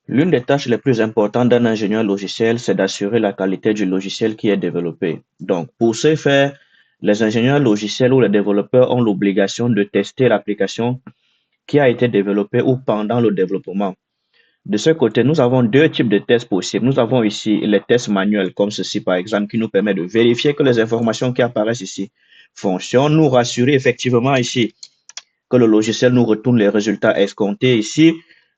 L'une des tâches les plus importantes d'un ingénieur logiciel, c'est d'assurer la qualité du logiciel qui est développé. Donc, pour ce faire, les ingénieurs logiciels ou les développeurs ont l'obligation de tester l'application qui a été développée ou pendant le développement. De ce côté, nous avons deux types de tests possibles. Nous avons ici les tests manuels, comme ceci par exemple, qui nous permet de vérifier que les informations qui apparaissent ici fonctionnent, nous rassurer effectivement ici que le logiciel nous retourne les résultats escomptés ici.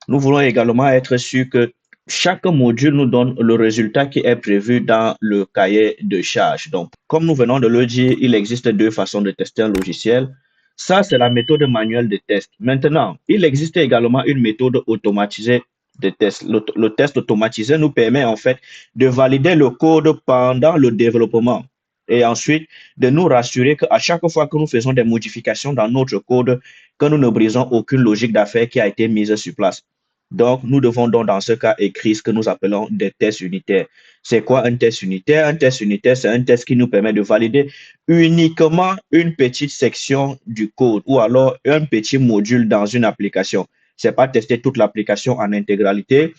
Nous voulons également être sûrs que chaque module nous donne le résultat qui est prévu dans le cahier de charge. Donc, comme nous venons de le dire, il existe deux façons de tester un logiciel. Ça, c'est la méthode manuelle de test. Maintenant, il existe également une méthode automatisée de test. Le test automatisé nous permet en fait de valider le code pendant le développement et ensuite de nous rassurer qu'à chaque fois que nous faisons des modifications dans notre code, que nous ne brisons aucune logique d'affaires qui a été mise sur place. Donc, nous devons donc dans ce cas écrire ce que nous appelons des tests unitaires. C'est quoi un test unitaire? Un test unitaire, c'est un test qui nous permet de valider uniquement une petite section du code ou alors un petit module dans une application. C'est pas tester toute l'application en intégralité,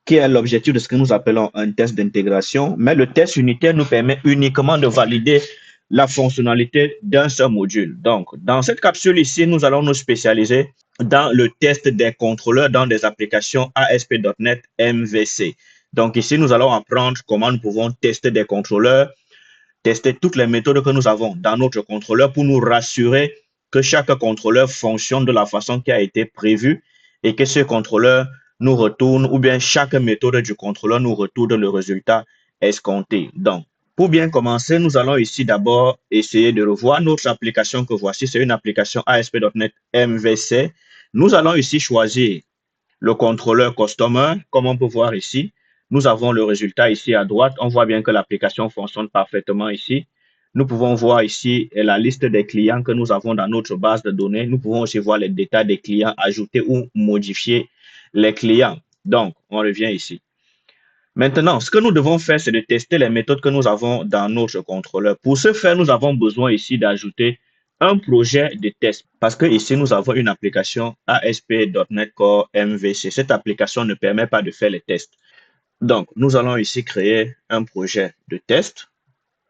qui est l'objectif de ce que nous appelons un test d'intégration, mais le test unitaire nous permet uniquement de valider la fonctionnalité d'un seul module. Donc, dans cette capsule ici, nous allons nous spécialiser dans le test des contrôleurs dans des applications ASP.NET MVC. Donc ici, nous allons apprendre comment nous pouvons tester des contrôleurs, tester toutes les méthodes que nous avons dans notre contrôleur pour nous rassurer que chaque contrôleur fonctionne de la façon qui a été prévue et que ce contrôleur nous retourne, ou bien chaque méthode du contrôleur nous retourne le résultat escompté. Donc, pour bien commencer, nous allons ici d'abord essayer de revoir notre application que voici. C'est une application ASP.NET MVC. Nous allons ici choisir le contrôleur Customer, comme on peut voir ici. Nous avons le résultat ici à droite. On voit bien que l'application fonctionne parfaitement ici. Nous pouvons voir ici la liste des clients que nous avons dans notre base de données. Nous pouvons aussi voir les détails des clients, ajouter ou modifier les clients. Donc, on revient ici. Maintenant, ce que nous devons faire, c'est de tester les méthodes que nous avons dans notre contrôleur. Pour ce faire, nous avons besoin ici d'ajouter un projet de test parce que ici, nous avons une application ASP.NET Core MVC. Cette application ne permet pas de faire les tests. Donc, nous allons ici créer un projet de test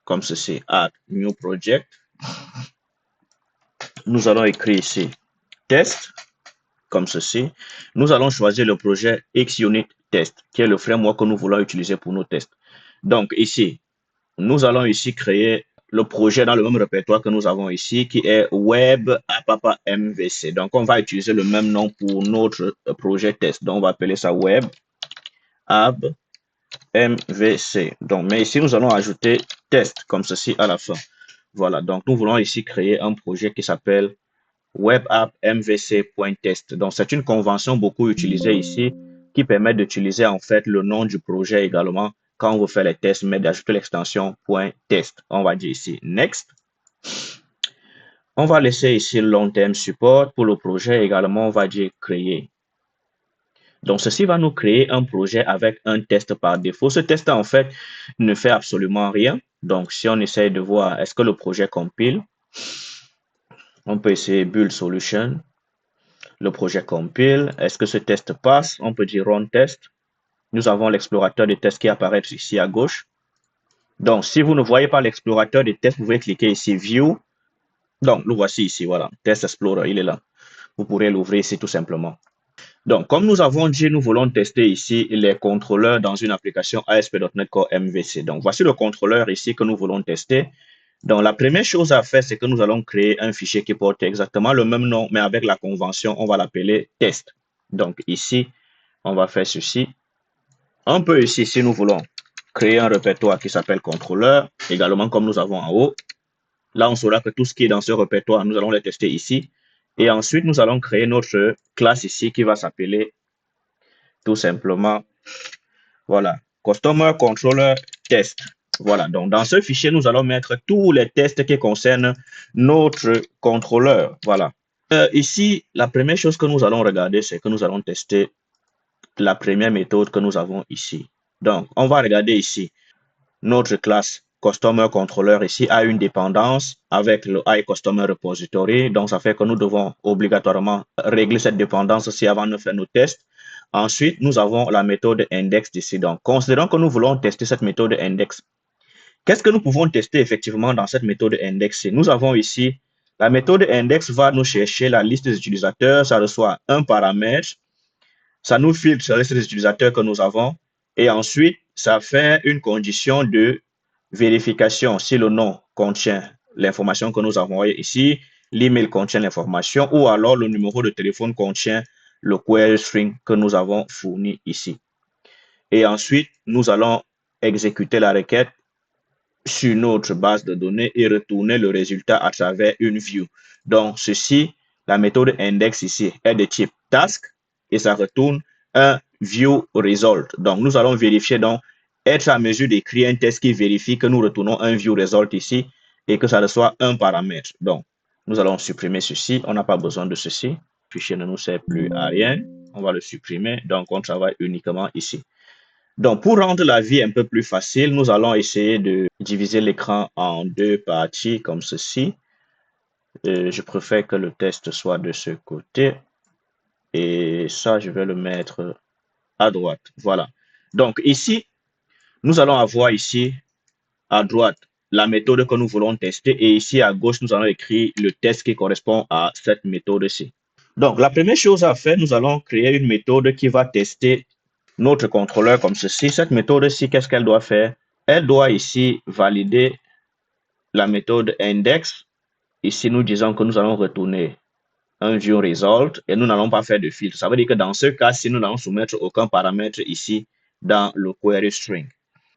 comme ceci, Add New Project. Nous allons écrire ici test comme ceci. Nous allons choisir le projet XUnit Test, qui est le framework que nous voulons utiliser pour nos tests. Donc ici, nous allons ici créer le projet dans le même répertoire que nous avons ici, qui est Web App MVC. Donc, on va utiliser le même nom pour notre projet test. Donc, on va appeler ça Web App MVC. Donc, mais ici, nous allons ajouter test comme ceci à la fin. Voilà. Donc, nous voulons ici créer un projet qui s'appelle Web App MVC.test. Donc, c'est une convention beaucoup utilisée ici qui permet d'utiliser en fait le nom du projet également quand on veut faire les tests, mais d'ajouter l'extension .test. On va dire ici Next. On va laisser ici Long Term Support pour le projet. Également, on va dire Créer. Donc, ceci va nous créer un projet avec un test par défaut. Ce test, en fait, ne fait absolument rien. Donc, si on essaye de voir, est-ce que le projet compile? On peut essayer Build Solution. Le projet compile. Est-ce que ce test passe? On peut dire Run Test. Nous avons l'explorateur de tests qui apparaît ici à gauche. Donc, si vous ne voyez pas l'explorateur de tests, vous pouvez cliquer ici View. Donc, le voici ici, voilà. Test Explorer, il est là. Vous pourrez l'ouvrir ici tout simplement. Donc, comme nous avons dit, nous voulons tester ici les contrôleurs dans une application ASP.NET Core MVC. Donc, voici le contrôleur ici que nous voulons tester. Donc, la première chose à faire, c'est que nous allons créer un fichier qui porte exactement le même nom, mais avec la convention, on va l'appeler test. Donc, ici, on va faire ceci. On peut ici, si nous voulons, créer un répertoire qui s'appelle contrôleur, également comme nous avons en haut. Là, on saura que tout ce qui est dans ce répertoire, nous allons le tester ici. Et ensuite, nous allons créer notre classe ici qui va s'appeler tout simplement, voilà, Customer Controller Test. Voilà, donc dans ce fichier, nous allons mettre tous les tests qui concernent notre contrôleur. Voilà. Ici, la première chose que nous allons regarder, c'est que nous allons tester la première méthode que nous avons ici. Donc, on va regarder ici. Notre classe Customer Controller ici a une dépendance avec le iCustomer Repository. Donc, ça fait que nous devons obligatoirement régler cette dépendance aussi avant de faire nos tests. Ensuite, nous avons la méthode index ici. Donc, considérons que nous voulons tester cette méthode index. Qu'est-ce que nous pouvons tester effectivement dans cette méthode index? Nous avons ici, la méthode index va nous chercher la liste des utilisateurs. Ça reçoit un paramètre. Ça nous filtre la liste des utilisateurs que nous avons. Et ensuite, ça fait une condition de vérification si le nom contient l'information que nous avons ici, l'email contient l'information ou alors le numéro de téléphone contient le query string que nous avons fourni ici. Et ensuite, nous allons exécuter la requête sur notre base de données et retourner le résultat à travers une view. Donc, ceci, la méthode index ici est de type task et ça retourne un view result. Donc, nous allons vérifier, donc, être à mesure d'écrire un test qui vérifie que nous retournons un view result ici et que ça reçoit un paramètre. Donc, nous allons supprimer ceci. On n'a pas besoin de ceci. Le fichier ne nous sert plus à rien. On va le supprimer. Donc, on travaille uniquement ici. Donc, pour rendre la vie un peu plus facile, nous allons essayer de diviser l'écran en deux parties comme ceci. Je préfère que le test soit de ce côté. Et ça, je vais le mettre à droite. Voilà. Donc, ici, nous allons avoir ici à droite la méthode que nous voulons tester. Et ici, à gauche, nous allons écrire le test qui correspond à cette méthode-ci. Donc, la première chose à faire, nous allons créer une méthode qui va tester notre contrôleur comme ceci. Cette méthode-ci, qu'est-ce qu'elle doit faire? Elle doit ici valider la méthode index. Ici, nous disons que nous allons retourner un view result et nous n'allons pas faire de filtre. Ça veut dire que dans ce cas-ci, nous n'allons soumettre aucun paramètre ici dans le query string.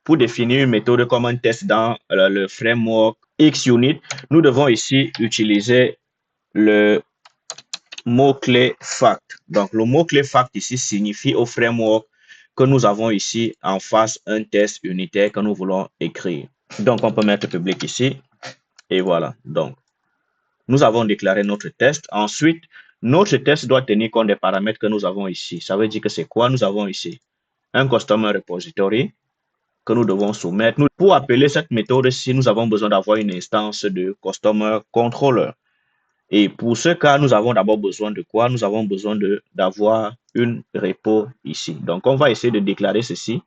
Pour définir une méthode comme un test dans le framework XUnit, nous devons ici utiliser le mot-clé fact. Donc, le mot-clé fact ici signifie au framework que nous avons ici en face un test unitaire que nous voulons écrire. Donc, on peut mettre public ici. Et voilà. Donc, nous avons déclaré notre test. Ensuite, notre test doit tenir compte des paramètres que nous avons ici. Ça veut dire que c'est quoi? Nous avons ici un customer repository que nous devons soumettre. Pour appeler cette méthode-ci, nous avons besoin d'avoir une instance de customer controller. Et pour ce cas, nous avons d'abord besoin de quoi? Nous avons besoin d'avoir une repo ici. Donc, on va essayer de déclarer ceci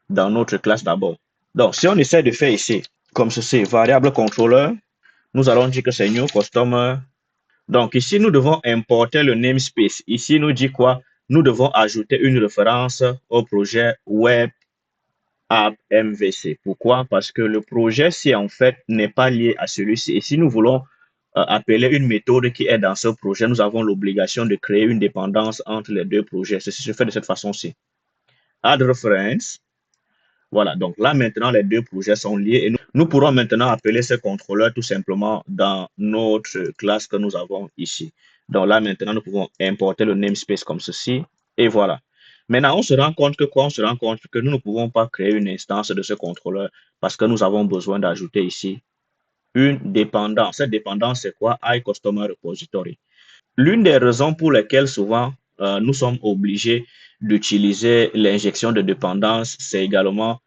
dans notre classe d'abord. Donc, si on essaie de faire ici, comme ceci, variable controller, nous allons dire que c'est new customer. Donc, ici, nous devons importer le namespace. Ici, nous dit quoi? Nous devons ajouter une référence au projet web app MVC. Pourquoi? Parce que le projet-ci, en fait, n'est pas lié à celui-ci. Et si nous voulons appeler une méthode qui est dans ce projet, nous avons l'obligation de créer une dépendance entre les deux projets. Ceci se fait de cette façon-ci. Add reference. Voilà, donc là maintenant, les deux projets sont liés et nous pourrons maintenant appeler ce contrôleur tout simplement dans notre classe que nous avons ici. Donc là maintenant, nous pouvons importer le namespace comme ceci et voilà. Maintenant, on se rend compte que quoi? On se rend compte que nous ne pouvons pas créer une instance de ce contrôleur parce que nous avons besoin d'ajouter ici une dépendance. Cette dépendance, c'est quoi? iCustomer Repository. L'une des raisons pour lesquelles souvent nous sommes obligés d'utiliser l'injection de dépendance, c'est également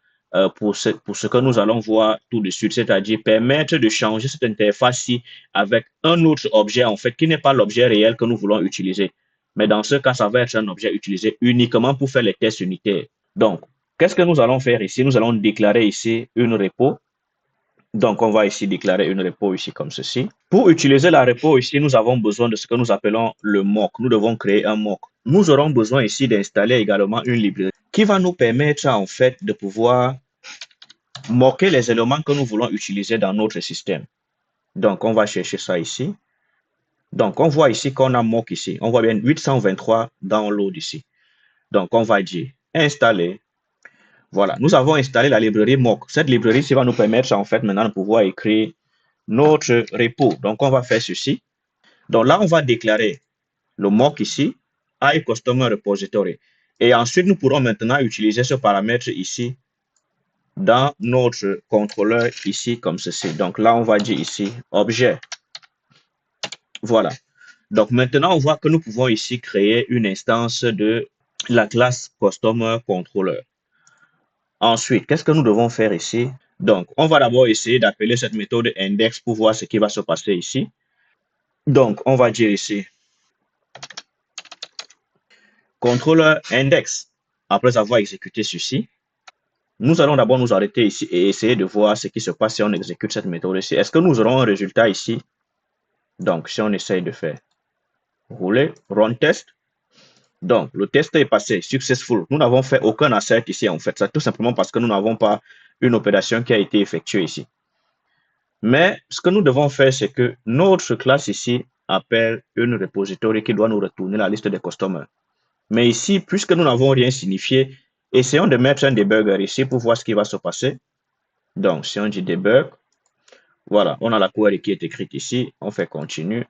pour ce que nous allons voir tout de suite, c'est-à-dire permettre de changer cette interface-ci avec un autre objet, en fait, qui n'est pas l'objet réel que nous voulons utiliser. Mais dans ce cas, ça va être un objet utilisé uniquement pour faire les tests unitaires. Donc, qu'est-ce que nous allons faire ici? Nous allons déclarer ici une repo. Donc, on va ici déclarer une repo ici comme ceci. Pour utiliser la repo ici, nous avons besoin de ce que nous appelons le mock. Nous devons créer un mock. Nous aurons besoin ici d'installer également une librairie qui va nous permettre en fait de pouvoir mocker les éléments que nous voulons utiliser dans notre système. Donc, on va chercher ça ici. Donc, on voit ici qu'on a mock ici. On voit bien 823 download ici. Donc, on va dire installer. Voilà, nous avons installé la librairie mock. Cette librairie-ci va nous permettre en fait maintenant de pouvoir écrire notre repo. Donc, on va faire ceci. Donc là, on va déclarer le mock ici, iCustomer Repository. Et ensuite, nous pourrons maintenant utiliser ce paramètre ici dans notre contrôleur ici comme ceci. Donc là, on va dire ici objet. Voilà. Donc maintenant, on voit que nous pouvons ici créer une instance de la classe Customer Controller. Ensuite, qu'est-ce que nous devons faire ici? Donc, on va d'abord essayer d'appeler cette méthode index pour voir ce qui va se passer ici. Donc, on va dire ici contrôleur index. Après avoir exécuté ceci, nous allons d'abord nous arrêter ici et essayer de voir ce qui se passe si on exécute cette méthode ici. Est-ce que nous aurons un résultat ici? Donc, si on essaye de faire rouler, run test. Donc, le test est passé, successful. Nous n'avons fait aucun assert ici, en fait. C'est tout simplement parce que nous n'avons pas une opération qui a été effectuée ici. Mais ce que nous devons faire, c'est que notre classe ici appelle une repository qui doit nous retourner la liste des customers. Mais ici, puisque nous n'avons rien signifié, essayons de mettre un debugger ici pour voir ce qui va se passer. Donc, si on dit debug, voilà, on a la query qui est écrite ici. On fait continue.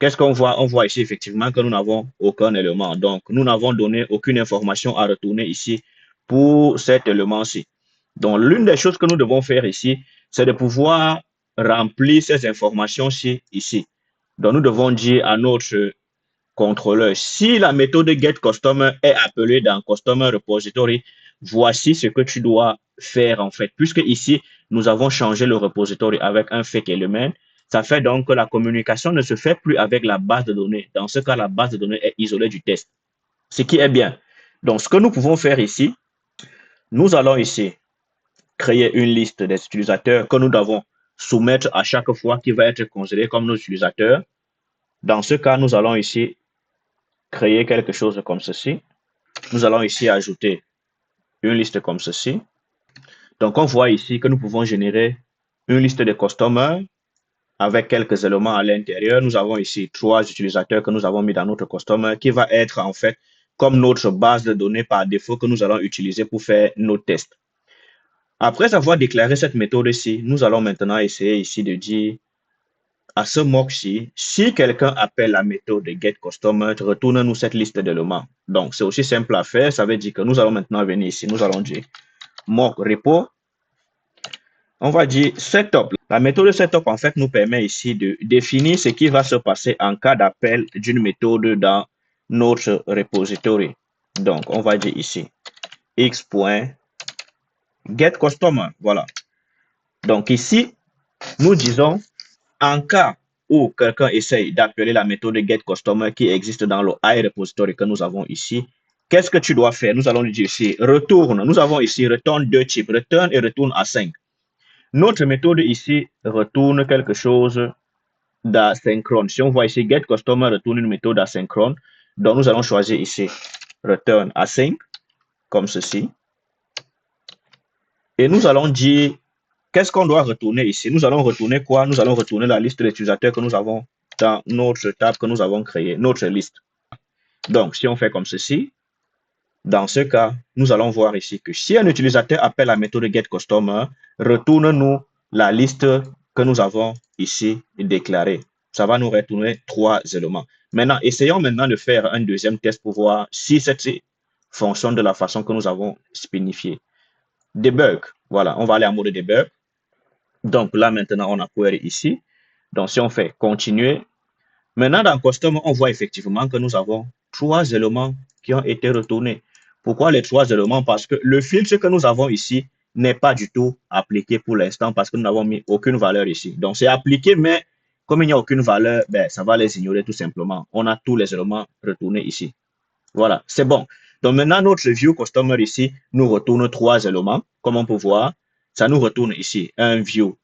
Qu'est-ce qu'on voit? On voit ici effectivement que nous n'avons aucun élément. Donc, nous n'avons donné aucune information à retourner ici pour cet élément-ci. Donc, l'une des choses que nous devons faire ici, c'est de pouvoir remplir ces informations-ci ici. Donc, nous devons dire à notre contrôleur, si la méthode getCustomer est appelée dans Customer Repository, voici ce que tu dois faire en fait. Puisque ici, nous avons changé le repository avec un fake element, ça fait donc que la communication ne se fait plus avec la base de données. Dans ce cas, la base de données est isolée du test, ce qui est bien. Donc, ce que nous pouvons faire ici, nous allons ici créer une liste des utilisateurs que nous devons soumettre à chaque fois qui va être considéré comme nos utilisateurs. Dans ce cas, nous allons ici créer quelque chose comme ceci. Nous allons ici ajouter une liste comme ceci. Donc, on voit ici que nous pouvons générer une liste de customers avec quelques éléments à l'intérieur. Nous avons ici 3 utilisateurs que nous avons mis dans notre customer qui va être en fait comme notre base de données par défaut que nous allons utiliser pour faire nos tests. Après avoir déclaré cette méthode-ci, nous allons maintenant essayer ici de dire à ce mock-ci, si quelqu'un appelle la méthode getCustomer, retourne-nous cette liste d'éléments. Donc, c'est aussi simple à faire. Ça veut dire que nous allons maintenant venir ici. Nous allons dire mock repo. On va dire setup. La méthode setup, en fait, nous permet ici de définir ce qui va se passer en cas d'appel d'une méthode dans notre repository. Donc, on va dire ici x.getCustomer. Voilà. Donc, ici, nous disons en cas où quelqu'un essaye d'appeler la méthode getCustomer qui existe dans le iRepository que nous avons ici, qu'est-ce que tu dois faire? Nous allons lui dire ici retourne. Nous avons ici return deux types, return et retourne à 5. Notre méthode ici retourne quelque chose d'asynchrone. Si on voit ici getCustomer retourne une méthode asynchrone, donc nous allons choisir ici return async comme ceci. Et nous allons dire qu'est-ce qu'on doit retourner ici? Nous allons retourner quoi? Nous allons retourner la liste d'utilisateurs que nous avons dans notre table que nous avons créée, notre liste. Donc, si on fait comme ceci, dans ce cas, nous allons voir ici que si un utilisateur appelle la méthode getCustomer, retourne-nous la liste que nous avons ici déclarée. Ça va nous retourner 3 éléments. Maintenant, essayons maintenant de faire un deuxième test pour voir si ceci fonctionne de la façon que nous avons spécifié. Debug. Voilà, on va aller en mode debug. Donc là, maintenant, on a query ici. Donc, si on fait continuer, maintenant, dans Custom, on voit effectivement que nous avons 3 éléments qui ont été retournés. Pourquoi les 3 éléments? Parce que le filtre que nous avons ici n'est pas du tout appliqué pour l'instant parce que nous n'avons mis aucune valeur ici. Donc, c'est appliqué, mais comme il n'y a aucune valeur, ben, ça va les ignorer tout simplement. On a tous les éléments retournés ici. Voilà, c'est bon. Donc, maintenant, notre view customer ici nous retourne 3 éléments. Comme on peut voir, ça nous retourne ici un view.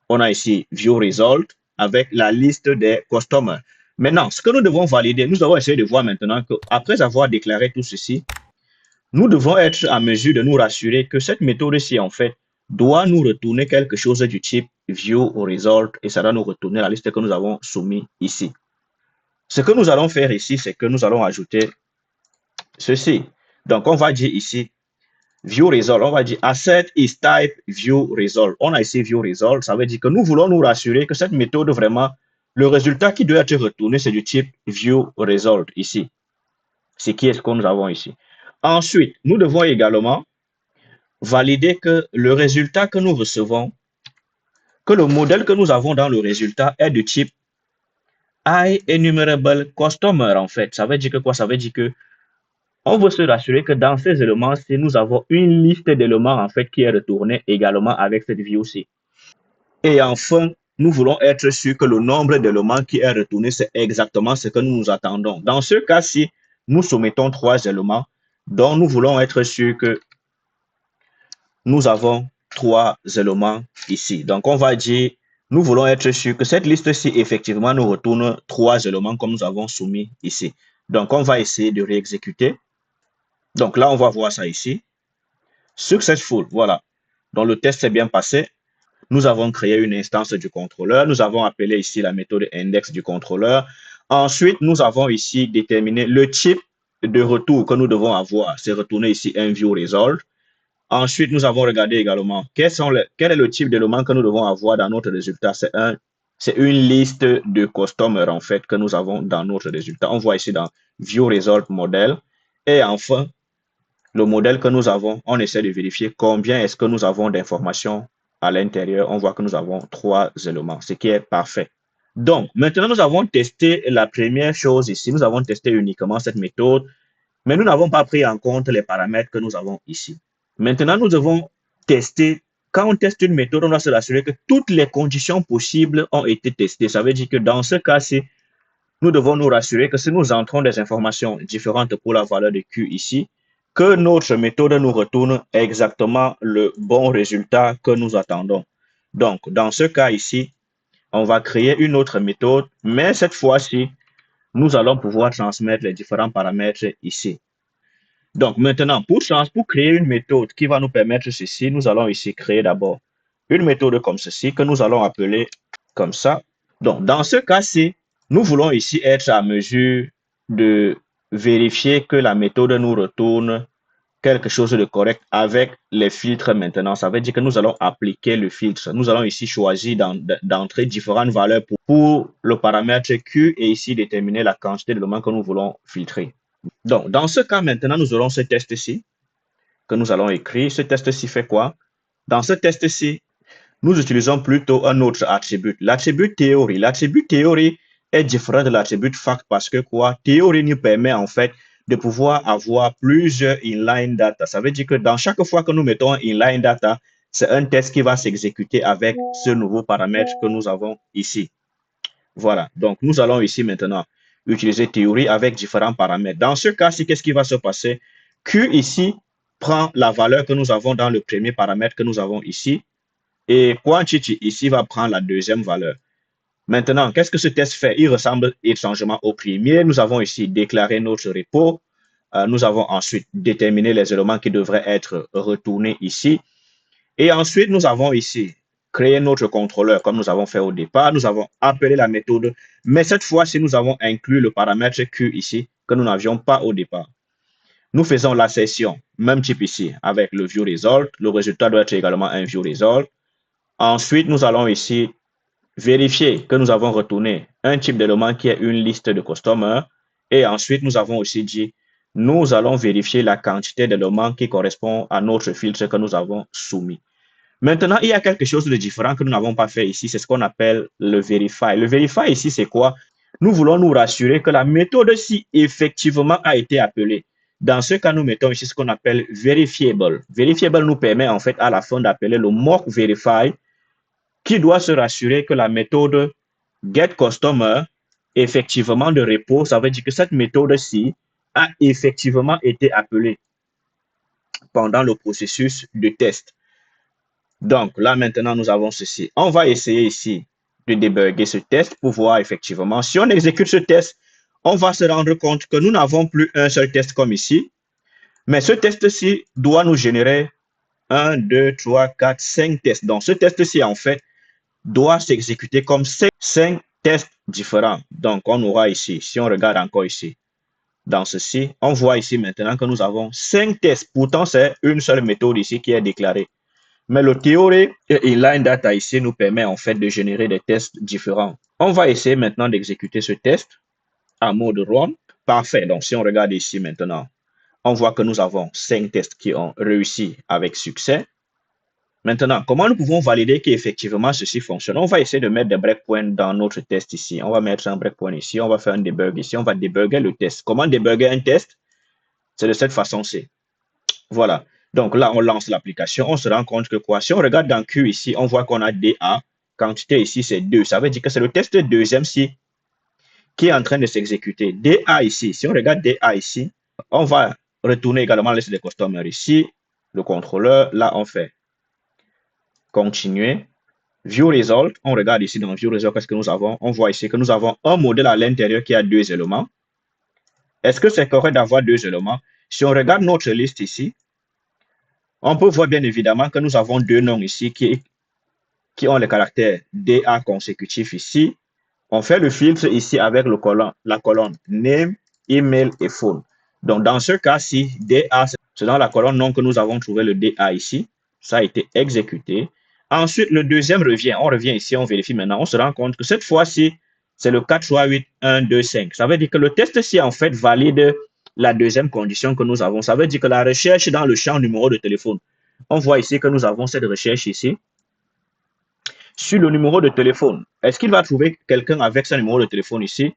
On a ici view result avec la liste des customers. Maintenant, ce que nous devons valider, nous allons essayer de voir maintenant qu'après avoir déclaré tout ceci, nous devons être en mesure de nous rassurer que cette méthode-ci, en fait, doit nous retourner quelque chose du type view result et ça doit nous retourner la liste que nous avons soumise ici. Ce que nous allons faire ici, c'est que nous allons ajouter ceci. Donc, on va dire ici view result, on va dire asset is type view result. On a ici view result, ça veut dire que nous voulons nous rassurer que cette méthode vraiment, le résultat qui doit être retourné, c'est du type view result ici. C'est qui est ce que nous avons ici. Ensuite, nous devons également valider que le résultat que nous recevons, que le modèle que nous avons dans le résultat est de type IEnumerable customer en fait. Ça veut dire que quoi? Ça veut dire que on veut se rassurer que dans ces éléments-ci, nous avons une liste d'éléments en fait qui est retournée également avec cette view-ci. Et enfin, nous voulons être sûrs que le nombre d'éléments qui est retourné, c'est exactement ce que nous nous attendons. Dans ce cas-ci, nous soumettons 3 éléments dont nous voulons être sûrs que nous avons 3 éléments ici. Donc, on va dire, nous voulons être sûrs que cette liste-ci, effectivement, nous retourne 3 éléments comme nous avons soumis ici. Donc, on va essayer de réexécuter. Donc, là, on va voir ça ici. Successful, voilà. Donc, le test s'est bien passé. Nous avons créé une instance du contrôleur. Nous avons appelé ici la méthode index du contrôleur. Ensuite, nous avons ici déterminé le type de retour que nous devons avoir. C'est retourner ici un view result. Ensuite, nous avons regardé également quel est le type d'élément que nous devons avoir dans notre résultat. C'est une liste de customers en fait que nous avons dans notre résultat. On voit ici dans View Result Model. Et enfin, le modèle que nous avons, on essaie de vérifier combien est-ce que nous avons d'informations à l'intérieur. On voit que nous avons 3 éléments, ce qui est parfait. Donc, maintenant, nous avons testé la première chose ici. Nous avons testé uniquement cette méthode, mais nous n'avons pas pris en compte les paramètres que nous avons ici. Maintenant, nous devons tester. Quand on teste une méthode, on doit se rassurer que toutes les conditions possibles ont été testées. Ça veut dire que dans ce cas-ci, nous devons nous rassurer que si nous entrons des informations différentes pour la valeur de Q ici, que notre méthode nous retourne exactement le bon résultat que nous attendons. Donc, dans ce cas ici, on va créer une autre méthode, mais cette fois-ci, nous allons pouvoir transmettre les différents paramètres ici. Donc, maintenant, pour créer une méthode qui va nous permettre ceci, nous allons ici créer d'abord une méthode comme ceci que nous allons appeler comme ça. Donc, dans ce cas-ci, nous voulons ici être à mesure de vérifier que la méthode nous retourne quelque chose de correct avec les filtres maintenant. Ça veut dire que nous allons appliquer le filtre. Nous allons ici choisir d'entrer différentes valeurs pour le paramètre Q et ici déterminer la quantité d'éléments que nous voulons filtrer. Donc, dans ce cas maintenant, nous aurons ce test-ci que nous allons écrire. Ce test-ci fait quoi? Dans ce test-ci, nous utilisons plutôt un autre attribut, l'attribut théorie. L'attribut théorie est différent de l'attribut fact parce que quoi? Théorie nous permet en fait de pouvoir avoir plusieurs inline data. Ça veut dire que dans chaque fois que nous mettons un inline data, c'est un test qui va s'exécuter avec ce nouveau paramètre que nous avons ici. Voilà, donc nous allons ici maintenant utiliser théorie avec différents paramètres. Dans ce cas-ci, qu'est-ce qui va se passer? Q ici prend la valeur que nous avons dans le premier paramètre que nous avons ici et quantity ici va prendre la deuxième valeur. Maintenant, qu'est-ce que ce test fait? Il ressemble étrangement au premier. Nous avons ici déclaré notre repo. Nous avons ensuite déterminé les éléments qui devraient être retournés ici. Et ensuite, nous avons ici créé notre contrôleur comme nous avons fait au départ. Nous avons appelé la méthode, mais cette fois-ci, nous avons inclus le paramètre Q ici que nous n'avions pas au départ. Nous faisons la session, même type ici, avec le view result. Le résultat doit être également un view result. Ensuite, nous allons ici vérifier que nous avons retourné un type d'élément qui est une liste de customers. Et ensuite, nous avons aussi dit, nous allons vérifier la quantité d'éléments qui correspond à notre filtre que nous avons soumis. Maintenant, il y a quelque chose de différent que nous n'avons pas fait ici, c'est ce qu'on appelle le verify. Le verify ici, c'est quoi? Nous voulons nous rassurer que la méthode ci effectivement a été appelée. Dans ce cas, nous mettons ici ce qu'on appelle verifiable. Verifiable nous permet en fait à la fin d'appeler le mock verify qui doit se rassurer que la méthode getCustomer effectivement de repos, ça veut dire que cette méthode-ci a effectivement été appelée pendant le processus de test. Donc là maintenant nous avons ceci. On va essayer ici de débugger ce test pour voir effectivement. Si on exécute ce test, on va se rendre compte que nous n'avons plus un seul test comme ici. Mais ce test-ci doit nous générer 1, 2, 3, 4, 5 tests. Donc ce test-ci en fait doit s'exécuter comme 5 tests différents. Donc, on aura ici, si on regarde encore ici, dans ceci, on voit ici maintenant que nous avons 5 tests. Pourtant, c'est une seule méthode ici qui est déclarée. Mais le théorie et inline data ici nous permet en fait de générer des tests différents. On va essayer maintenant d'exécuter ce test en mode run. Parfait. Donc, si on regarde ici maintenant, on voit que nous avons 5 tests qui ont réussi avec succès. Maintenant, comment nous pouvons valider qu'effectivement ceci fonctionne? On va essayer de mettre des breakpoints dans notre test ici. On va mettre un breakpoint ici, on va faire un debug ici, on va débugger le test. Comment débugger un test? C'est de cette façon-ci. Voilà. Donc là, on lance l'application. On se rend compte que quoi? Si on regarde dans Q ici, on voit qu'on a DA. Quantité ici, c'est 2. Ça veut dire que c'est le test deuxième-ci qui est en train de s'exécuter. DA ici, si on regarde DA ici, on va retourner également la liste des customers ici, le contrôleur, là on fait continuer. View result, on regarde ici dans View result, qu'est-ce que nous avons? On voit ici que nous avons un modèle à l'intérieur qui a 2 éléments. Est-ce que c'est correct d'avoir 2 éléments? Si on regarde notre liste ici, on peut voir bien évidemment que nous avons 2 noms ici qui ont le caractère DA consécutif ici. On fait le filtre ici avec la colonne name, email et phone. Donc, dans ce cas-ci, DA, c'est dans la colonne nom que nous avons trouvé le DA ici. Ça a été exécuté. Ensuite, le deuxième revient. On revient ici, on vérifie maintenant. On se rend compte que cette fois-ci, c'est le 4, 3, 8, 1, 2, 5. Ça veut dire que le test-ci, en fait, valide la deuxième condition que nous avons. Ça veut dire que la recherche dans le champ numéro de téléphone, on voit ici que nous avons cette recherche ici. Sur le numéro de téléphone, est-ce qu'il va trouver quelqu'un avec ce numéro de téléphone ici?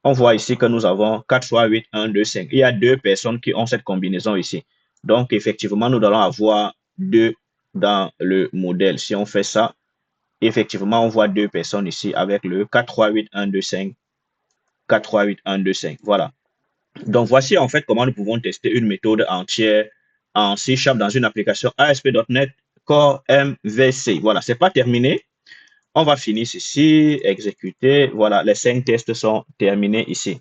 On voit ici que nous avons 4 fois 8, 1, 2, 5. Il y a 2 personnes qui ont cette combinaison ici. Donc, effectivement, nous allons avoir 2 dans le modèle. Si on fait ça, effectivement, on voit 2 personnes ici avec le 4, 3, 8, 1, 2, 5. 4, 3, 8, 1, 2, 5. Voilà. Donc, voici en fait comment nous pouvons tester une méthode entière en C# dans une application ASP.NET Core MVC. Voilà, c'est pas terminé. On va finir ceci, exécuter. Voilà, les 5 tests sont terminés ici.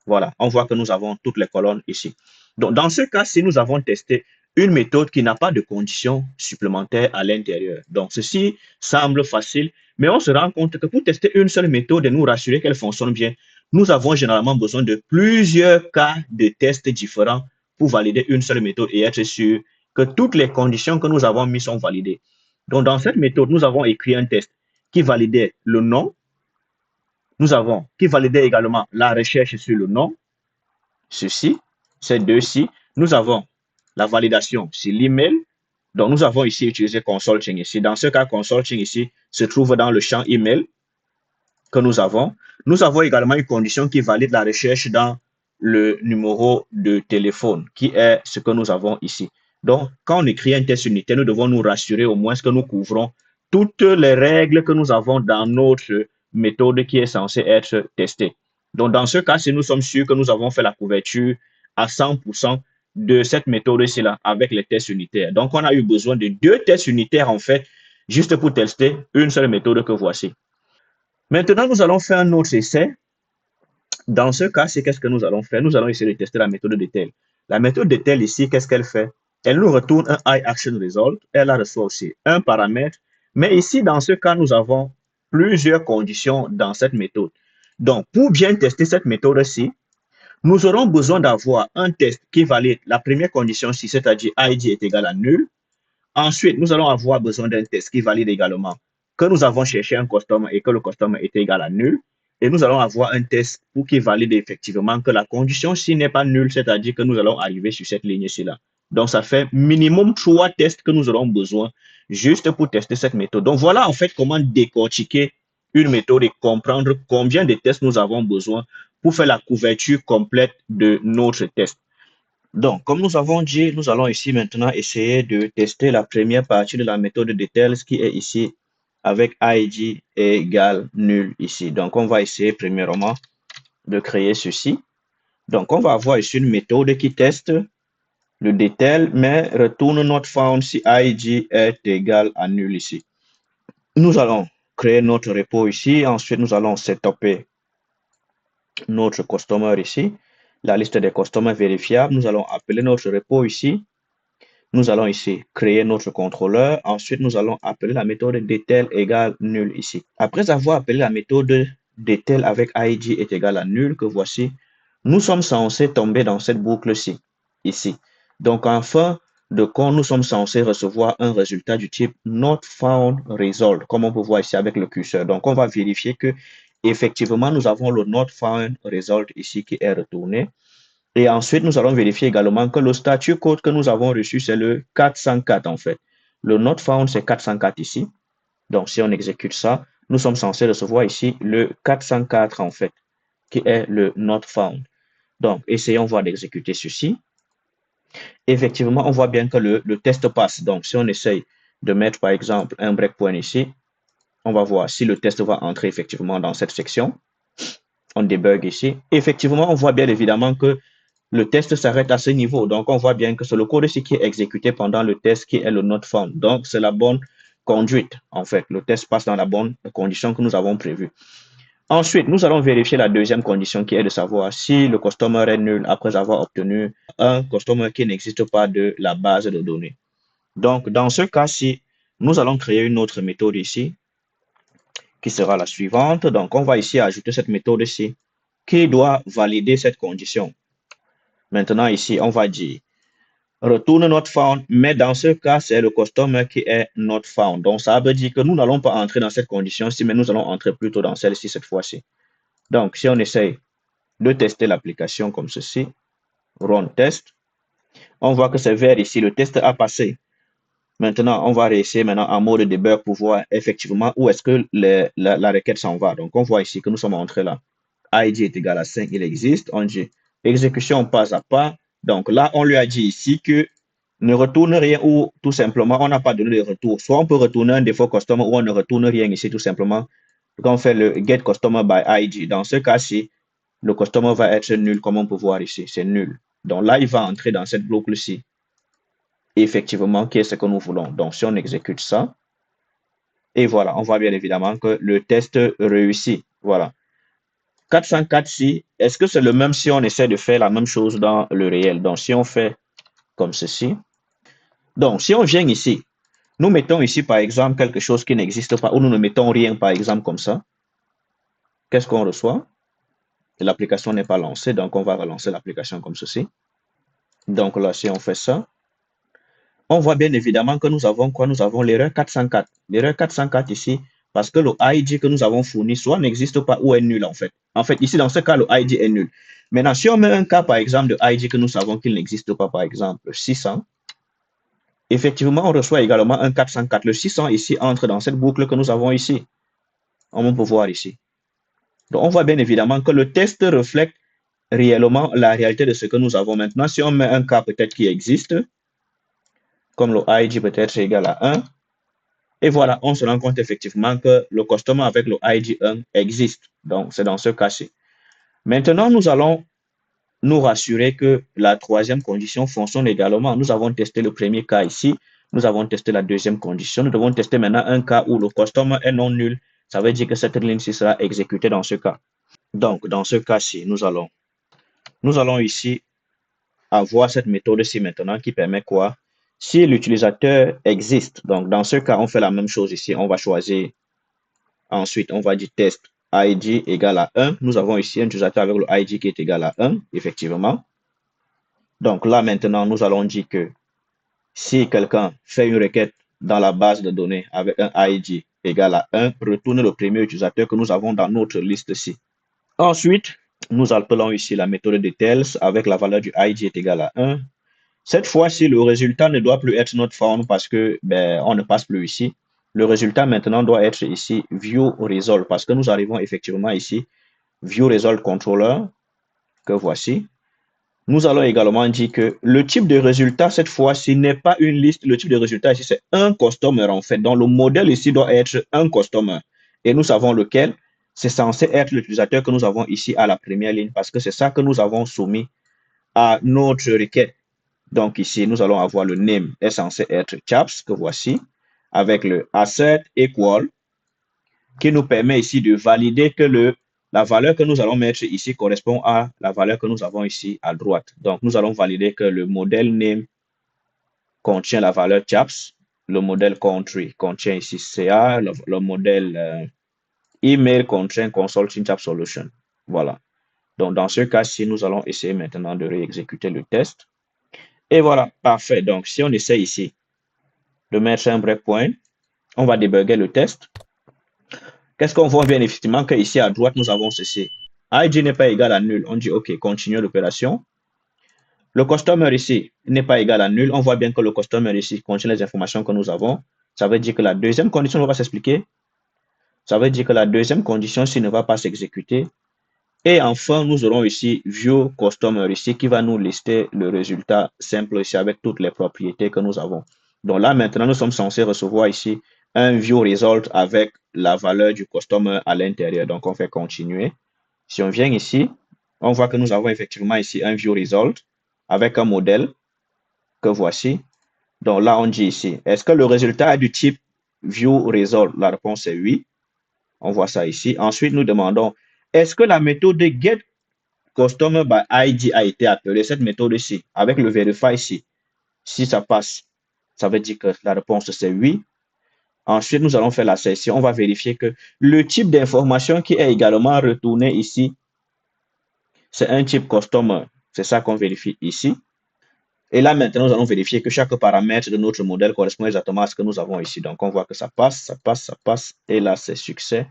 Voilà, on voit que nous avons toutes les colonnes ici. Donc, dans ce cas, si nous avons testé une méthode qui n'a pas de conditions supplémentaires à l'intérieur. Donc, ceci semble facile, mais on se rend compte que pour tester une seule méthode et nous rassurer qu'elle fonctionne bien, nous avons généralement besoin de plusieurs cas de tests différents pour valider une seule méthode et être sûr que toutes les conditions que nous avons mises sont validées. Donc, dans cette méthode, nous avons écrit un test qui validait le nom. Nous avons qui validait également la recherche sur le nom. Ceci, ces deux-ci. Nous avons la validation sur l'email. Donc, nous avons ici utilisé consulting ici. Dans ce cas, consulting ici se trouve dans le champ email que nous avons. Nous avons également une condition qui valide la recherche dans le numéro de téléphone, qui est ce que nous avons ici. Donc, quand on écrit un test unitaire, nous devons nous rassurer au moins que nous couvrons toutes les règles que nous avons dans notre méthode qui est censée être testée. Donc, dans ce cas, si nous sommes sûrs que nous avons fait la couverture à 100% de cette méthode-ci là avec les tests unitaires. Donc, on a eu besoin de 2 tests unitaires en fait, juste pour tester une seule méthode que voici. Maintenant, nous allons faire un autre essai. Dans ce cas, c'est qu'est-ce que nous allons faire? Nous allons essayer de tester la méthode de tel. La méthode de tel ici, qu'est-ce qu'elle fait? Elle nous retourne un iActionResult. Elle reçoit aussi un paramètre. Mais ici, dans ce cas, nous avons plusieurs conditions dans cette méthode. Donc, pour bien tester cette méthode-ci, nous aurons besoin d'avoir un test qui valide la première condition, c'est-à-dire ID est égal à nul. Ensuite, nous allons avoir besoin d'un test qui valide également que nous avons cherché un customer et que le customer est égal à nul. Et nous allons avoir un test pour qu'il valide effectivement que la condition ci n'est pas nulle, c'est-à-dire que nous allons arriver sur cette ligne-ci là. Donc, ça fait minimum 3 tests que nous aurons besoin juste pour tester cette méthode. Donc, voilà en fait comment décortiquer une méthode et comprendre combien de tests nous avons besoin pour faire la couverture complète de notre test. Donc, comme nous avons dit, nous allons ici maintenant essayer de tester la première partie de la méthode de details qui est ici avec id égale nul ici. Donc, on va essayer premièrement de créer ceci. Donc, on va avoir ici une méthode qui teste le detail, mais retourne not found si id est égal à nul ici. Nous allons créer notre repo ici. Ensuite, nous allons setuper notre customer ici. La liste des customers vérifiables. Nous allons appeler notre repo ici. Nous allons ici créer notre contrôleur. Ensuite, nous allons appeler la méthode detail égale nul ici. Après avoir appelé la méthode detail avec id est égal à nul que voici, nous sommes censés tomber dans cette boucle-ci, ici. Donc, en fin de compte, nous sommes censés recevoir un résultat du type not found result, comme on peut voir ici avec le curseur. Donc, on va vérifier que effectivement, nous avons le not found result ici qui est retourné. Et ensuite, nous allons vérifier également que le statut code que nous avons reçu, c'est le 404 en fait. Le not found, c'est 404 ici. Donc, si on exécute ça, nous sommes censés recevoir ici le 404 en fait, qui est le not found. Donc, essayons voir d'exécuter ceci. Effectivement, on voit bien que le test passe. Donc, si on essaye de mettre par exemple un breakpoint ici, on va voir si le test va entrer effectivement dans cette section. On débug ici. Effectivement, on voit bien évidemment que le test s'arrête à ce niveau. Donc, on voit bien que c'est le code ici qui est exécuté pendant le test qui est le not found. Donc, c'est la bonne conduite, en fait. Le test passe dans la bonne condition que nous avons prévue. Ensuite, nous allons vérifier la deuxième condition qui est de savoir si le customer est nul après avoir obtenu un customer qui n'existe pas de la base de données. Donc, dans ce cas-ci, nous allons créer une autre méthode ici qui sera la suivante. Donc, on va ici ajouter cette méthode ici qui doit valider cette condition. Maintenant, ici, on va dire retourne not found, mais dans ce cas, c'est le customer qui est not found. Donc, ça veut dire que nous n'allons pas entrer dans cette condition-ci, mais nous allons entrer plutôt dans celle-ci cette fois-ci. Donc, si on essaye de tester l'application comme ceci, run test, on voit que c'est vert ici, le test a passé. Maintenant, on va réessayer maintenant en mode debug pour voir effectivement où est-ce que la requête s'en va. Donc, on voit ici que nous sommes entrés là. ID est égal à 5, il existe. On dit exécution pas à pas. Donc là, on lui a dit ici que ne retourne rien ou tout simplement, on n'a pas donné de retour. Soit on peut retourner un défaut customer ou on ne retourne rien ici tout simplement. Quand on fait le get customer by ID, dans ce cas-ci, le customer va être nul comme on peut voir ici. C'est nul. Donc là, il va entrer dans cette boucle-ci. Effectivement, qui est ce que nous voulons. Donc si on exécute ça, et voilà, on voit bien évidemment que le test réussit. Voilà. 404-ci, est-ce que c'est le même si on essaie de faire la même chose dans le réel? Donc, si on fait comme ceci. Donc, si on vient ici, nous mettons ici, par exemple, quelque chose qui n'existe pas, ou nous ne mettons rien, par exemple, comme ça. Qu'est-ce qu'on reçoit? L'application n'est pas lancée, donc on va relancer l'application comme ceci. Donc là, si on fait ça, on voit bien évidemment que nous avons quoi? Nous avons l'erreur 404. L'erreur 404 ici, parce que le ID que nous avons fourni soit n'existe pas ou est nul en fait. En fait, ici, dans ce cas, le ID est nul. Maintenant, si on met un cas, par exemple, de ID que nous savons qu'il n'existe pas, par exemple, 600, effectivement, on reçoit également un 404. Le 600 ici entre dans cette boucle que nous avons ici. On peut voir ici. Donc, on voit bien évidemment que le test reflète réellement la réalité de ce que nous avons maintenant. Si on met un cas peut-être qui existe, comme le ID peut être égal à 1, et voilà, on se rend compte effectivement que le customer avec le ID 1 existe. Donc, c'est dans ce cas-ci. Maintenant, nous allons nous rassurer que la troisième condition fonctionne également. Nous avons testé le premier cas ici. Nous avons testé la deuxième condition. Nous devons tester maintenant un cas où le customer est non nul. Ça veut dire que cette ligne-ci sera exécutée dans ce cas. Donc, dans ce cas-ci, nous allons ici avoir cette méthode-ci maintenant qui permet quoi? Si l'utilisateur existe, donc dans ce cas, on fait la même chose ici. On va choisir, ensuite, on va dire test ID égale à 1. Nous avons ici un utilisateur avec le ID qui est égal à 1, effectivement. Donc là, maintenant, nous allons dire que si quelqu'un fait une requête dans la base de données avec un ID égal à 1, retourne le premier utilisateur que nous avons dans notre liste-ci. Ensuite, nous appelons ici la méthode de tells avec la valeur du ID est égal à 1. Cette fois-ci, le résultat ne doit plus être not found parce que on ne passe plus ici. Le résultat maintenant doit être ici view result parce que nous arrivons effectivement ici view result controller que voici. Nous allons également dire que le type de résultat cette fois-ci n'est pas une liste. Le type de résultat ici c'est un customer en fait. Donc le modèle ici doit être un customer et nous savons lequel. C'est censé être l'utilisateur que nous avons ici à la première ligne parce que c'est ça que nous avons soumis à notre requête. Donc ici, nous allons avoir le name est censé être chaps, que voici, avec le asset equal, qui nous permet ici de valider que la valeur que nous allons mettre ici correspond à la valeur que nous avons ici à droite. Donc, nous allons valider que le modèle name contient la valeur chaps, le modèle country contient ici CA, le modèle email contient consulting chaps solution. Voilà. Donc, dans ce cas-ci, nous allons essayer maintenant de réexécuter le test. Et voilà, parfait. Donc, si on essaie ici de mettre un breakpoint, on va débugger le test. Qu'est-ce qu'on voit bien effectivement qu'ici à droite, nous avons ceci. ID n'est pas égal à nul. On dit OK, continuer l'opération. Le customer ici n'est pas égal à nul. On voit bien que le customer ici contient les informations que nous avons. Ça veut dire que la deuxième condition ne va pas s'expliquer. Ça veut dire que la deuxième condition ici ne va pas s'exécuter. Et enfin, nous aurons ici view customer ici qui va nous lister le résultat simple ici avec toutes les propriétés que nous avons. Donc là, maintenant, nous sommes censés recevoir ici un view result avec la valeur du customer à l'intérieur. Donc, on fait continuer. Si on vient ici, on voit que nous avons effectivement ici un view result avec un modèle que voici. Donc là, on dit ici, est-ce que le résultat est du type view result? La réponse est oui. On voit ça ici. Ensuite, nous demandons, est-ce que la méthode get customer by ID a été appelée, cette méthode-ci, avec le verify ici? Si ça passe, ça veut dire que la réponse c'est oui. Ensuite, nous allons faire la session. On va vérifier que le type d'information qui est également retourné ici, c'est un type customer. C'est ça qu'on vérifie ici. Et là, maintenant, nous allons vérifier que chaque paramètre de notre modèle correspond exactement à ce que nous avons ici. Donc, on voit que ça passe, ça passe, ça passe. Et là, c'est succès.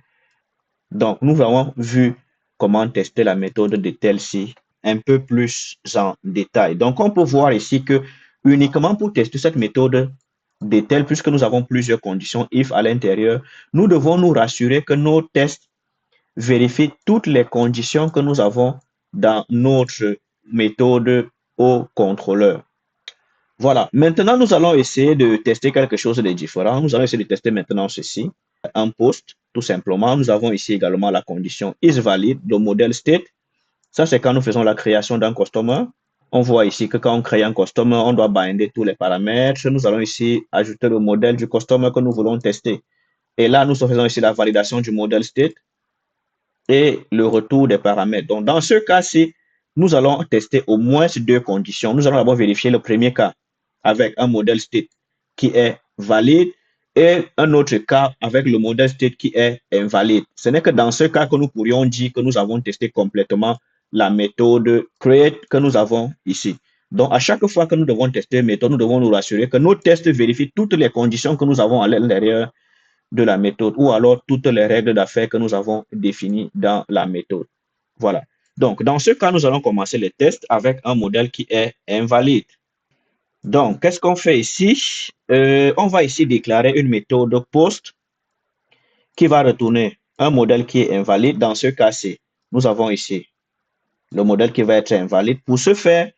Donc, nous avons vu comment tester la méthode de tel-ci un peu plus en détail. Donc, on peut voir ici que uniquement pour tester cette méthode de tel, puisque nous avons plusieurs conditions if à l'intérieur, nous devons nous rassurer que nos tests vérifient toutes les conditions que nous avons dans notre méthode au contrôleur. Voilà. Maintenant, nous allons essayer de tester quelque chose de différent. Nous allons essayer de tester maintenant ceci. Un post, tout simplement. Nous avons ici également la condition is valid, le modèle state. Ça, c'est quand nous faisons la création d'un customer. On voit ici que quand on crée un customer, on doit binder tous les paramètres. Nous allons ici ajouter le modèle du customer que nous voulons tester. Et là, nous faisons ici la validation du modèle state et le retour des paramètres. Donc, dans ce cas-ci, nous allons tester au moins deux conditions. Nous allons d'abord vérifier le premier cas avec un modèle state qui est valide et un autre cas avec le modèle state qui est invalide. Ce n'est que dans ce cas que nous pourrions dire que nous avons testé complètement la méthode create que nous avons ici. Donc, à chaque fois que nous devons tester une méthode, nous devons nous rassurer que nos tests vérifient toutes les conditions que nous avons à l'intérieur de la méthode ou alors toutes les règles d'affaires que nous avons définies dans la méthode. Voilà. Donc, dans ce cas, nous allons commencer les tests avec un modèle qui est invalide. Donc, qu'est-ce qu'on fait ici? On va ici déclarer une méthode post qui va retourner un modèle qui est invalide. Dans ce cas-ci, nous avons ici le modèle qui va être invalide. Pour ce faire,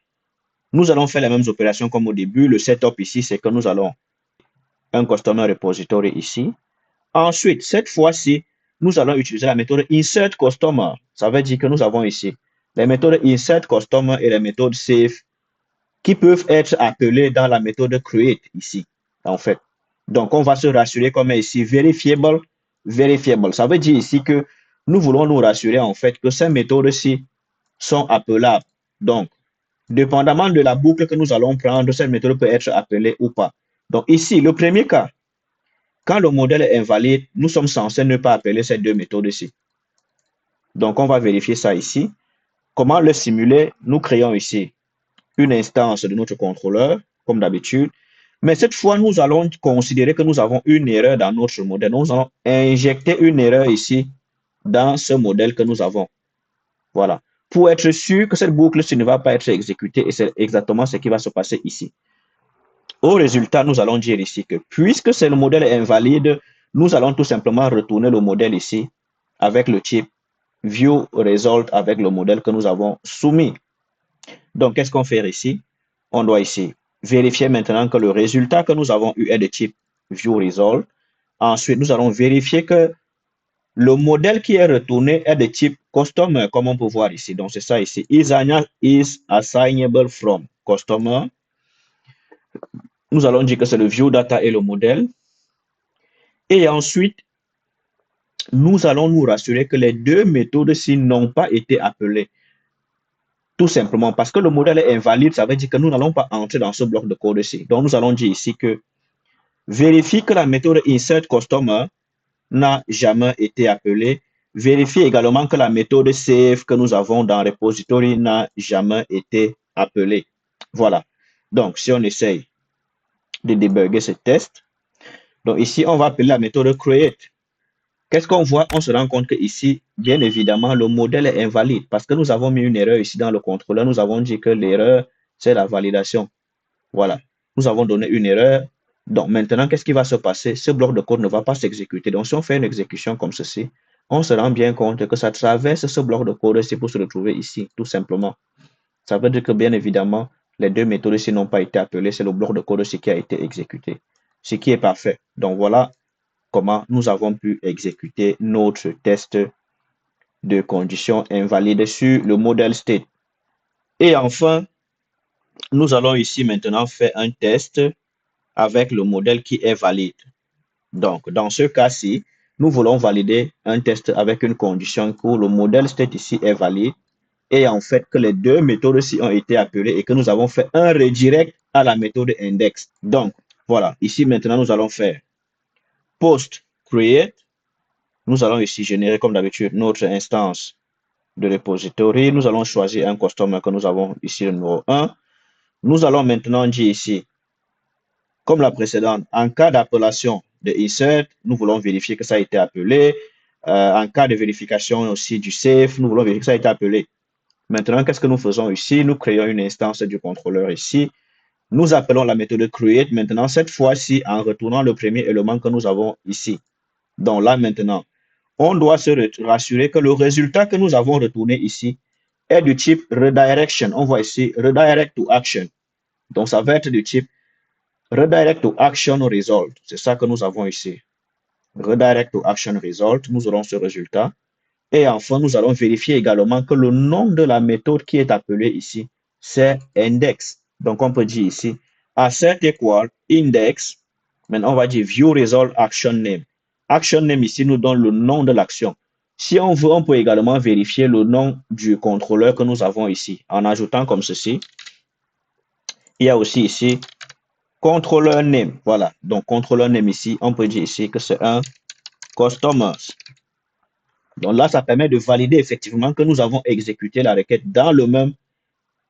nous allons faire les mêmes opérations comme au début. Le setup ici, c'est que nous allons un customer repository ici. Ensuite, cette fois-ci, nous allons utiliser la méthode insert customer. Ça veut dire que nous avons ici les méthodes insert customer et les méthodes save qui peuvent être appelées dans la méthode create ici, en fait. Donc, on va se rassurer comme ici verifiable, verifiable. Ça veut dire ici que nous voulons nous rassurer en fait que ces méthodes-ci sont appelables. Donc, dépendamment de la boucle que nous allons prendre, cette méthode peut être appelée ou pas. Donc, ici, le premier cas, quand le modèle est invalide, nous sommes censés ne pas appeler ces deux méthodes-ci. Donc, on va vérifier ça ici. Comment le simuler? Nous créons ici une instance de notre contrôleur, comme d'habitude. Mais cette fois, nous allons considérer que nous avons une erreur dans notre modèle. Nous allons injecter une erreur ici dans ce modèle que nous avons. Voilà. Pour être sûr que cette boucle ne va pas être exécutée, et c'est exactement ce qui va se passer ici. Au résultat, nous allons dire ici que puisque c'est le modèle invalide, nous allons tout simplement retourner le modèle ici avec le type view result avec le modèle que nous avons soumis. Donc, qu'est-ce qu'on fait ici? On doit ici vérifier maintenant que le résultat que nous avons eu est de type view result. Ensuite, nous allons vérifier que le modèle qui est retourné est de type customer, comme on peut voir ici. Donc, c'est ça ici. Is assignable from customer. Nous allons dire que c'est le view data et le modèle. Et ensuite, nous allons nous rassurer que les deux méthodes-ci n'ont pas été appelées. Tout simplement parce que le modèle est invalide, ça veut dire que nous n'allons pas entrer dans ce bloc de code-ci. Donc, nous allons dire ici que vérifie que la méthode insert customer n'a jamais été appelée. Vérifie également que la méthode save que nous avons dans repository n'a jamais été appelée. Voilà. Donc, si on essaye de débugger ce test, donc ici, on va appeler la méthode create. Qu'est-ce qu'on voit? On se rend compte que ici, bien évidemment, le modèle est invalide parce que nous avons mis une erreur ici dans le contrôleur. Nous avons dit que l'erreur, c'est la validation. Voilà. Nous avons donné une erreur. Donc maintenant, qu'est-ce qui va se passer? Ce bloc de code ne va pas s'exécuter. Donc si on fait une exécution comme ceci, on se rend bien compte que ça traverse ce bloc de code ici pour se retrouver ici, tout simplement. Ça veut dire que bien évidemment, les deux méthodes ici n'ont pas été appelées. C'est le bloc de code ici qui a été exécuté. Ce qui est parfait. Donc voilà comment nous avons pu exécuter notre test de conditions invalides sur le modèle state. Et enfin, nous allons ici maintenant faire un test avec le modèle qui est valide. Donc, dans ce cas-ci, nous voulons valider un test avec une condition que le modèle state ici est valide et en fait que les deux méthodes ici ont été appelées et que nous avons fait un redirect à la méthode index. Donc, voilà, ici maintenant nous allons faire post create. Nous allons ici générer comme d'habitude notre instance de repository. Nous allons choisir un customer que nous avons ici le numéro 1. Nous allons maintenant dire ici, comme la précédente, en cas d'appellation de insert, nous voulons vérifier que ça a été appelé. En cas de vérification aussi du safe, nous voulons vérifier que ça a été appelé. Maintenant, qu'est-ce que nous faisons ici? Nous créons une instance du contrôleur ici. Nous appelons la méthode create maintenant, cette fois-ci en retournant le premier élément que nous avons ici. Donc là maintenant, on doit se rassurer que le résultat que nous avons retourné ici est du type redirection. On voit ici redirect to action. Donc ça va être du type redirect to action result. C'est ça que nous avons ici. Redirect to action result. Nous aurons ce résultat. Et enfin, nous allons vérifier également que le nom de la méthode qui est appelée ici, c'est index. Donc, on peut dire ici, asset equal index. Maintenant, on va dire view result action name. Action name ici nous donne le nom de l'action. Si on veut, on peut également vérifier le nom du contrôleur que nous avons ici en ajoutant comme ceci. Il y a aussi ici contrôleur name. Voilà. Donc, contrôleur name ici, on peut dire ici que c'est un customers. Donc là, ça permet de valider effectivement que nous avons exécuté la requête dans le même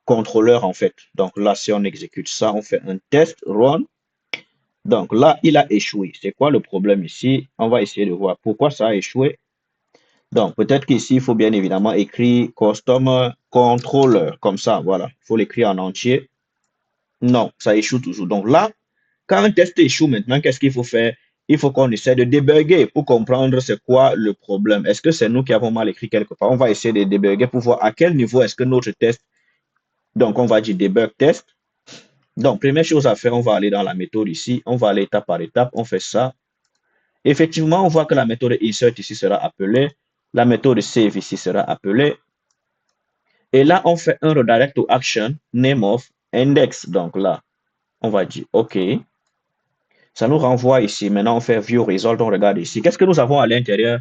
contrôleur en fait. Donc là, si on exécute ça, on fait un test run. Donc là, il a échoué. C'est quoi le problème ici? On va essayer de voir pourquoi ça a échoué. Donc peut-être qu'ici, il faut bien évidemment écrire customer controller comme ça. Voilà, il faut l'écrire en entier. Non, ça échoue toujours. Donc là, quand un test échoue maintenant, qu'est-ce qu'il faut faire? Il faut qu'on essaie de débugger pour comprendre c'est quoi le problème. Est-ce que c'est nous qui avons mal écrit quelque part? On va essayer de débugger pour voir à quel niveau est-ce que notre test. Donc, on va dire debug test. Donc, première chose à faire, on va aller dans la méthode ici. On va aller étape par étape. On fait ça. Effectivement, on voit que la méthode insert ici sera appelée. La méthode save ici sera appelée. Et là, on fait un redirect to action name of index. Donc là, on va dire OK. Ça nous renvoie ici. Maintenant, on fait View Result. On regarde ici. Qu'est-ce que nous avons à l'intérieur?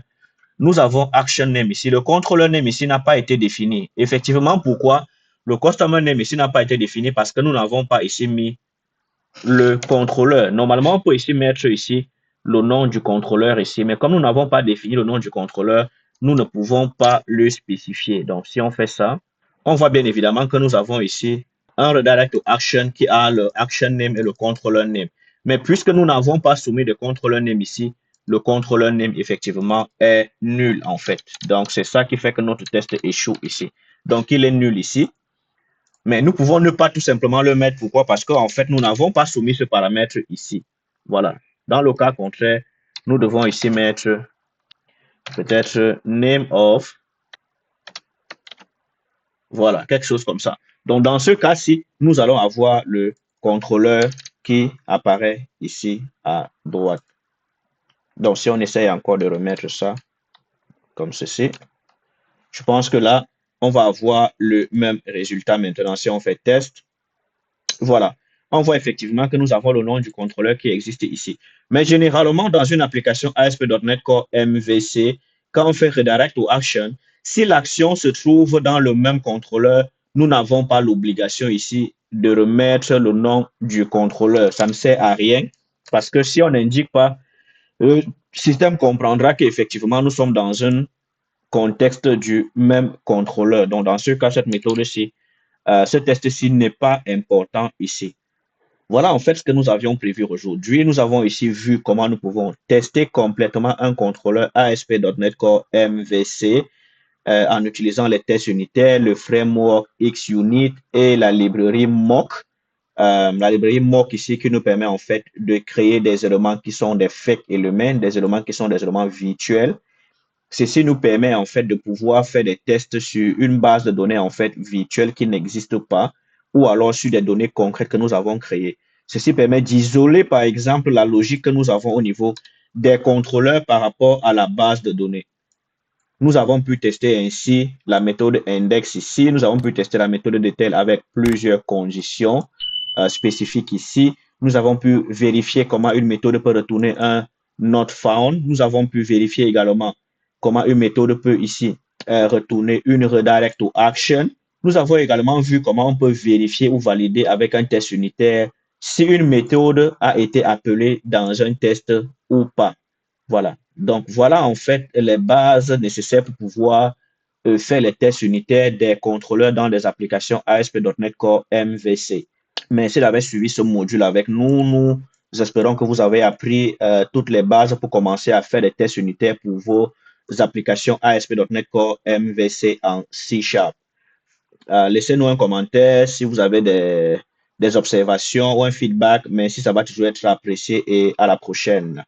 Nous avons Action Name ici. Le controller name ici n'a pas été défini. Effectivement, pourquoi? Le customer name ici n'a pas été défini parce que nous n'avons pas ici mis le contrôleur. Normalement, on peut ici mettre ici le nom du contrôleur ici. Mais comme nous n'avons pas défini le nom du contrôleur, nous ne pouvons pas le spécifier. Donc, si on fait ça, on voit bien évidemment que nous avons ici un redirect to action qui a le action name et le controller name. Mais puisque nous n'avons pas soumis de controller name ici, le controller name effectivement est nul en fait. Donc c'est ça qui fait que notre test échoue ici. Donc il est nul ici. Mais nous pouvons ne pas tout simplement le mettre. Pourquoi? Parce qu'en fait, nous n'avons pas soumis ce paramètre ici. Voilà. Dans le cas contraire, nous devons ici mettre peut-être name of. Voilà, quelque chose comme ça. Donc, dans ce cas-ci, nous allons avoir le contrôleur qui apparaît ici à droite. Donc, si on essaye encore de remettre ça comme ceci, je pense que là, on va avoir le même résultat maintenant. Si on fait test, voilà, on voit effectivement que nous avons le nom du contrôleur qui existe ici. Mais généralement, dans une application ASP.NET Core MVC, quand on fait redirect to action, si l'action se trouve dans le même contrôleur, nous n'avons pas l'obligation ici de remettre le nom du contrôleur. Ça ne sert à rien parce que si on n'indique pas, le système comprendra qu'effectivement, nous sommes dans un contexte du même contrôleur. Donc, dans ce cas, cette méthode-ci, ce test-ci n'est pas important ici. Voilà en fait ce que nous avions prévu aujourd'hui. Nous avons ici vu comment nous pouvons tester complètement un contrôleur ASP.NET Core MVC en utilisant les tests unitaires, le framework XUnit et la librairie mock. La librairie mock ici qui nous permet en fait de créer des éléments qui sont des fake éléments, des éléments qui sont des éléments virtuels. Ceci nous permet en fait de pouvoir faire des tests sur une base de données en fait virtuelle qui n'existe pas ou alors sur des données concrètes que nous avons créées. Ceci permet d'isoler par exemple la logique que nous avons au niveau des contrôleurs par rapport à la base de données. Nous avons pu tester ainsi la méthode index ici. Nous avons pu tester la méthode detail avec plusieurs conditions spécifiques ici. Nous avons pu vérifier comment une méthode peut retourner un not found. Nous avons pu vérifier également comment une méthode peut ici retourner une redirect to action. Nous avons également vu comment on peut vérifier ou valider avec un test unitaire si une méthode a été appelée dans un test ou pas. Voilà. Donc, voilà en fait les bases nécessaires pour pouvoir faire les tests unitaires des contrôleurs dans les applications ASP.NET Core MVC. Merci d'avoir suivi ce module avec nous. Nous espérons que vous avez appris toutes les bases pour commencer à faire des tests unitaires pour vos applications ASP.NET Core MVC en C#. Laissez-nous un commentaire si vous avez des observations ou un feedback. Merci, ça va toujours être apprécié et à la prochaine.